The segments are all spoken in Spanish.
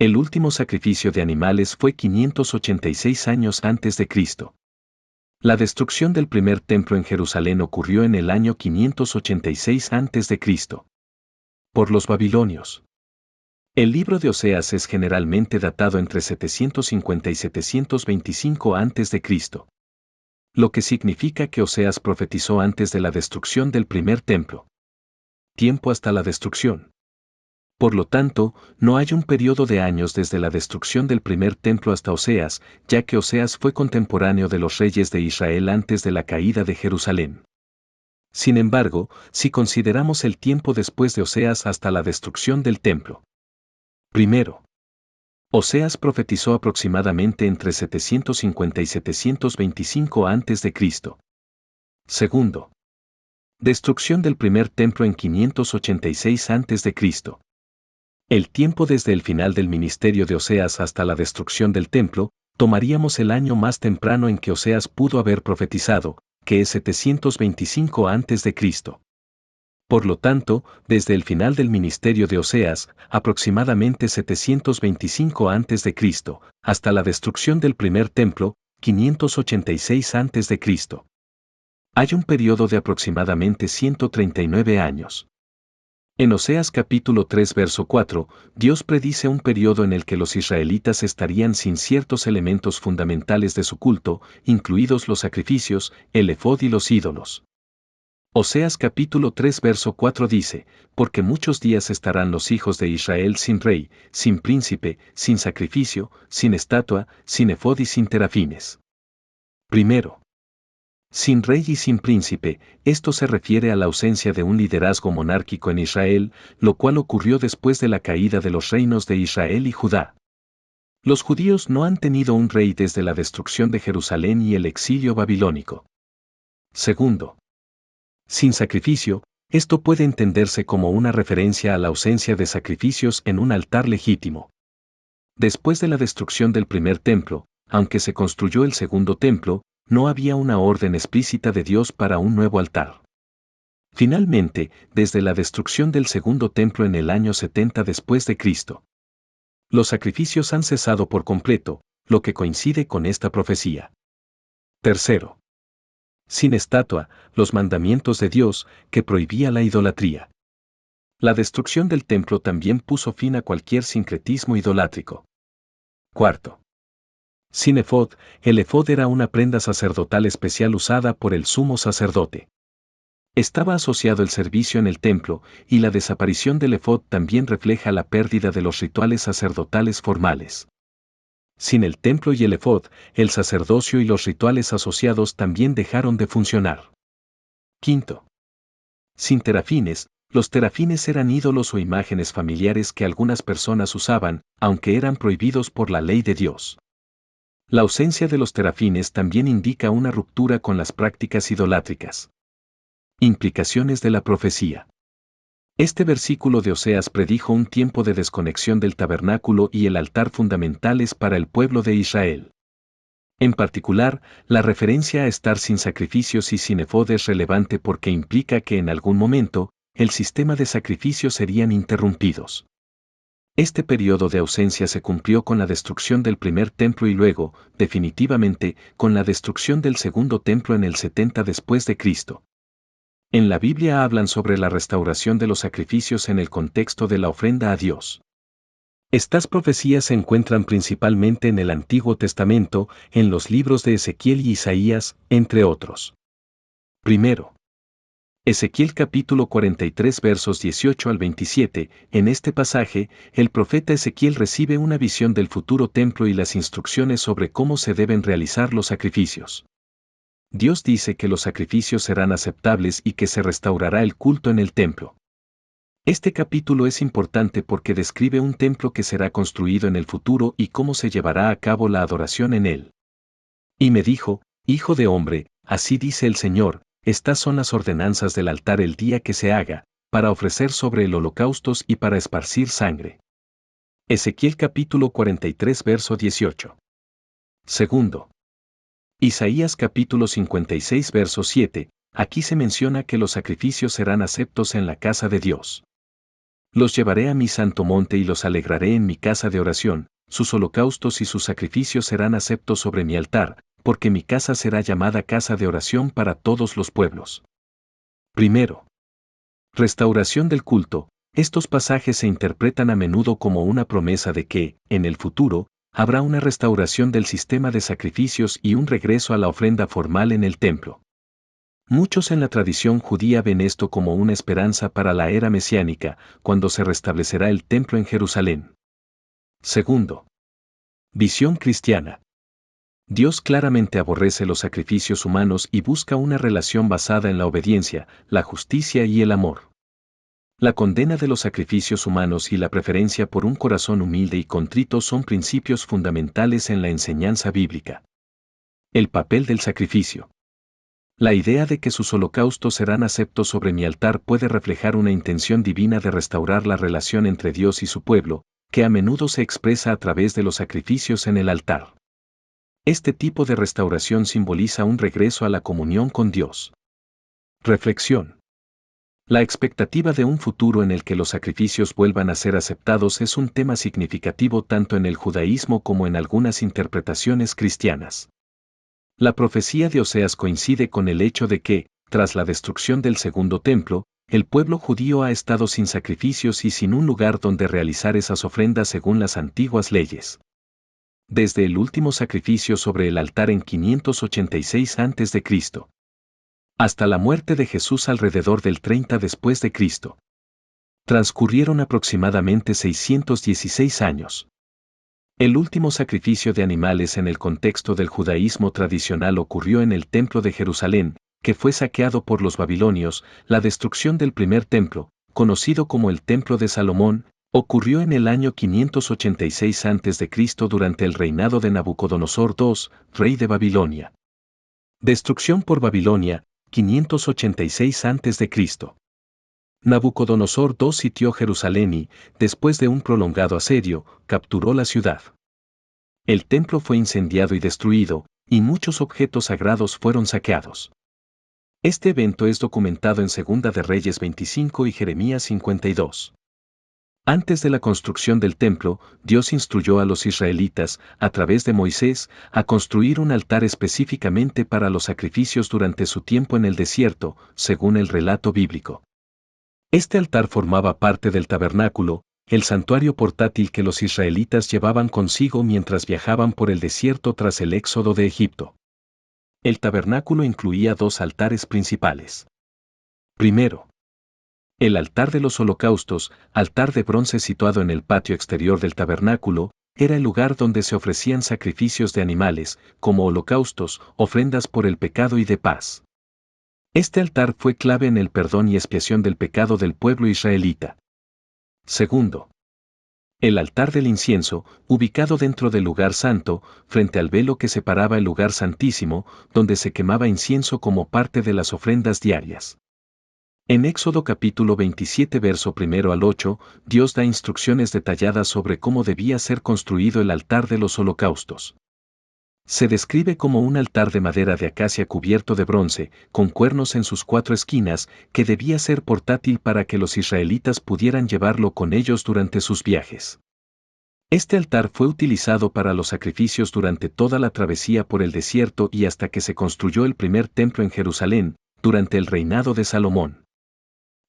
El último sacrificio de animales fue 586 años antes de Cristo. La destrucción del primer templo en Jerusalén ocurrió en el año 586 a.C. por los babilonios. El libro de Oseas es generalmente datado entre 750 y 725 a.C., lo que significa que Oseas profetizó antes de la destrucción del primer templo. Tiempo hasta la destrucción. Por lo tanto, no hay un periodo de años desde la destrucción del primer templo hasta Oseas, ya que Oseas fue contemporáneo de los reyes de Israel antes de la caída de Jerusalén. Sin embargo, si consideramos el tiempo después de Oseas hasta la destrucción del templo. Primero, Oseas profetizó aproximadamente entre 750 y 725 a.C. Segundo, destrucción del primer templo en 586 a.C. El tiempo desde el final del ministerio de Oseas hasta la destrucción del templo, tomaríamos el año más temprano en que Oseas pudo haber profetizado, que es 725 a.C. Por lo tanto, desde el final del ministerio de Oseas, aproximadamente 725 a.C., hasta la destrucción del primer templo, 586 a.C. Hay un periodo de aproximadamente 139 años. En Oseas capítulo 3 verso 4, Dios predice un periodo en el que los israelitas estarían sin ciertos elementos fundamentales de su culto, incluidos los sacrificios, el efod y los ídolos. Oseas capítulo 3 verso 4 dice, porque muchos días estarán los hijos de Israel sin rey, sin príncipe, sin sacrificio, sin estatua, sin efod y sin terafines. Primero, sin rey y sin príncipe, esto se refiere a la ausencia de un liderazgo monárquico en Israel, lo cual ocurrió después de la caída de los reinos de Israel y Judá. Los judíos no han tenido un rey desde la destrucción de Jerusalén y el exilio babilónico. Segundo, sin sacrificio, esto puede entenderse como una referencia a la ausencia de sacrificios en un altar legítimo. Después de la destrucción del primer templo, aunque se construyó el segundo templo, no había una orden explícita de Dios para un nuevo altar. Finalmente, desde la destrucción del segundo templo en el año 70 después de Cristo, los sacrificios han cesado por completo, lo que coincide con esta profecía. Tercero, sin estatua, los mandamientos de Dios, que prohibía la idolatría. La destrucción del templo también puso fin a cualquier sincretismo idolátrico. Cuarto, sin efod, el efod era una prenda sacerdotal especial usada por el sumo sacerdote. Estaba asociado el servicio en el templo, y la desaparición del efod también refleja la pérdida de los rituales sacerdotales formales. Sin el templo y el efod, el sacerdocio y los rituales asociados también dejaron de funcionar. Quinto, sin terafines, los terafines eran ídolos o imágenes familiares que algunas personas usaban, aunque eran prohibidos por la ley de Dios. La ausencia de los terafines también indica una ruptura con las prácticas idolátricas. Implicaciones de la profecía. Este versículo de Oseas predijo un tiempo de desconexión del tabernáculo y el altar fundamentales para el pueblo de Israel. En particular, la referencia a estar sin sacrificios y sin efod es relevante porque implica que en algún momento, el sistema de sacrificios serían interrumpidos. Este periodo de ausencia se cumplió con la destrucción del primer templo y luego, definitivamente, con la destrucción del segundo templo en el 70 después de Cristo. En la Biblia hablan sobre la restauración de los sacrificios en el contexto de la ofrenda a Dios. Estas profecías se encuentran principalmente en el Antiguo Testamento, en los libros de Ezequiel y Isaías, entre otros. Primero, Ezequiel capítulo 43 versos 18 al 27, en este pasaje, el profeta Ezequiel recibe una visión del futuro templo y las instrucciones sobre cómo se deben realizar los sacrificios. Dios dice que los sacrificios serán aceptables y que se restaurará el culto en el templo. Este capítulo es importante porque describe un templo que será construido en el futuro y cómo se llevará a cabo la adoración en él. Y me dijo, hijo de hombre, así dice el Señor, estas son las ordenanzas del altar el día que se haga, para ofrecer sobre el holocaustos y para esparcir sangre. Ezequiel capítulo 43 verso 18. Segundo, Isaías capítulo 56 verso 7, aquí se menciona que los sacrificios serán aceptos en la casa de Dios. Los llevaré a mi santo monte y los alegraré en mi casa de oración, sus holocaustos y sus sacrificios serán aceptos sobre mi altar, porque mi casa será llamada casa de oración para todos los pueblos. Primero. Restauración del culto. Estos pasajes se interpretan a menudo como una promesa de que, en el futuro, habrá una restauración del sistema de sacrificios y un regreso a la ofrenda formal en el templo. Muchos en la tradición judía ven esto como una esperanza para la era mesiánica, cuando se restablecerá el templo en Jerusalén. Segundo. Visión cristiana. Dios claramente aborrece los sacrificios humanos y busca una relación basada en la obediencia, la justicia y el amor. La condena de los sacrificios humanos y la preferencia por un corazón humilde y contrito son principios fundamentales en la enseñanza bíblica. El papel del sacrificio. La idea de que sus holocaustos serán aceptos sobre mi altar puede reflejar una intención divina de restaurar la relación entre Dios y su pueblo, que a menudo se expresa a través de los sacrificios en el altar. Este tipo de restauración simboliza un regreso a la comunión con Dios. Reflexión. La expectativa de un futuro en el que los sacrificios vuelvan a ser aceptados es un tema significativo tanto en el judaísmo como en algunas interpretaciones cristianas. La profecía de Oseas coincide con el hecho de que, tras la destrucción del segundo templo, el pueblo judío ha estado sin sacrificios y sin un lugar donde realizar esas ofrendas según las antiguas leyes. Desde el último sacrificio sobre el altar en 586 a.C. hasta la muerte de Jesús alrededor del 30 después de Cristo. Transcurrieron aproximadamente 616 años. El último sacrificio de animales en el contexto del judaísmo tradicional ocurrió en el Templo de Jerusalén, que fue saqueado por los babilonios. La destrucción del primer templo, conocido como el Templo de Salomón, ocurrió en el año 586 a.C. durante el reinado de Nabucodonosor II, rey de Babilonia. Destrucción por Babilonia, 586 a.C. Nabucodonosor II sitió Jerusalén y, después de un prolongado asedio, capturó la ciudad. El templo fue incendiado y destruido, y muchos objetos sagrados fueron saqueados. Este evento es documentado en Segunda de Reyes 25 y Jeremías 52. Antes de la construcción del templo, Dios instruyó a los israelitas, a través de Moisés, a construir un altar específicamente para los sacrificios durante su tiempo en el desierto, según el relato bíblico. Este altar formaba parte del tabernáculo, el santuario portátil que los israelitas llevaban consigo mientras viajaban por el desierto tras el éxodo de Egipto. El tabernáculo incluía dos altares principales. Primero, el altar de los holocaustos, altar de bronce situado en el patio exterior del tabernáculo, era el lugar donde se ofrecían sacrificios de animales, como holocaustos, ofrendas por el pecado y de paz. Este altar fue clave en el perdón y expiación del pecado del pueblo israelita. Segundo, el altar del incienso, ubicado dentro del lugar santo, frente al velo que separaba el lugar santísimo, donde se quemaba incienso como parte de las ofrendas diarias. En Éxodo capítulo 27 verso 1 al 8, Dios da instrucciones detalladas sobre cómo debía ser construido el altar de los holocaustos. Se describe como un altar de madera de acacia cubierto de bronce, con cuernos en sus cuatro esquinas, que debía ser portátil para que los israelitas pudieran llevarlo con ellos durante sus viajes. Este altar fue utilizado para los sacrificios durante toda la travesía por el desierto y hasta que se construyó el primer templo en Jerusalén, durante el reinado de Salomón.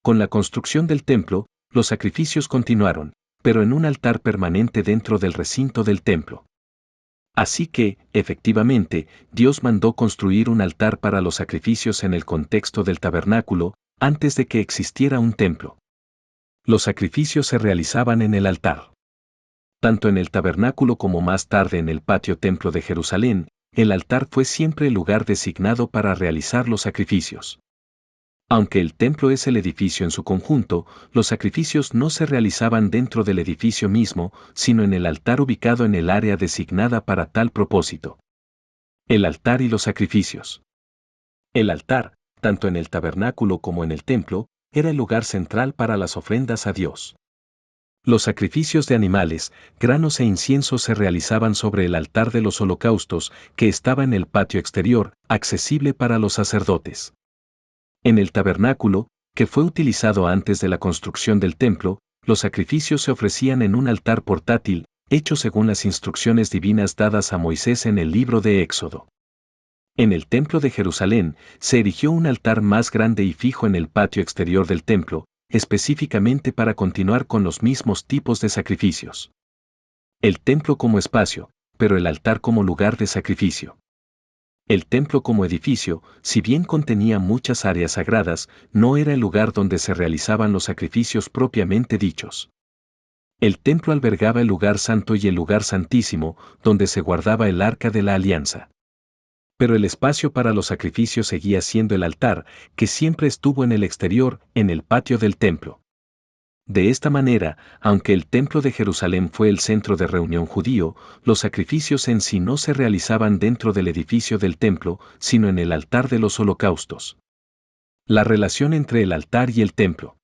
Con la construcción del templo, los sacrificios continuaron, pero en un altar permanente dentro del recinto del templo. Así que, efectivamente, Dios mandó construir un altar para los sacrificios en el contexto del tabernáculo, antes de que existiera un templo. Los sacrificios se realizaban en el altar. Tanto en el tabernáculo como más tarde en el patio templo de Jerusalén, el altar fue siempre el lugar designado para realizar los sacrificios. Aunque el templo es el edificio en su conjunto, los sacrificios no se realizaban dentro del edificio mismo, sino en el altar ubicado en el área designada para tal propósito. El altar y los sacrificios. El altar, tanto en el tabernáculo como en el templo, era el lugar central para las ofrendas a Dios. Los sacrificios de animales, granos e incienso se realizaban sobre el altar de los holocaustos, que estaba en el patio exterior, accesible para los sacerdotes. En el tabernáculo, que fue utilizado antes de la construcción del templo, los sacrificios se ofrecían en un altar portátil, hecho según las instrucciones divinas dadas a Moisés en el libro de Éxodo. En el templo de Jerusalén, se erigió un altar más grande y fijo en el patio exterior del templo, específicamente para continuar con los mismos tipos de sacrificios. El templo como espacio, pero el altar como lugar de sacrificio. El templo como edificio, si bien contenía muchas áreas sagradas, no era el lugar donde se realizaban los sacrificios propiamente dichos. El templo albergaba el lugar santo y el lugar santísimo, donde se guardaba el arca de la alianza. Pero el espacio para los sacrificios seguía siendo el altar, que siempre estuvo en el exterior, en el patio del templo. De esta manera, aunque el templo de Jerusalén fue el centro de reunión judío, los sacrificios en sí no se realizaban dentro del edificio del templo, sino en el altar de los holocaustos. La relación entre el altar y el templo.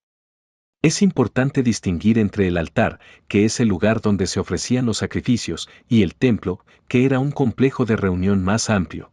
Es importante distinguir entre el altar, que es el lugar donde se ofrecían los sacrificios, y el templo, que era un complejo de reunión más amplio.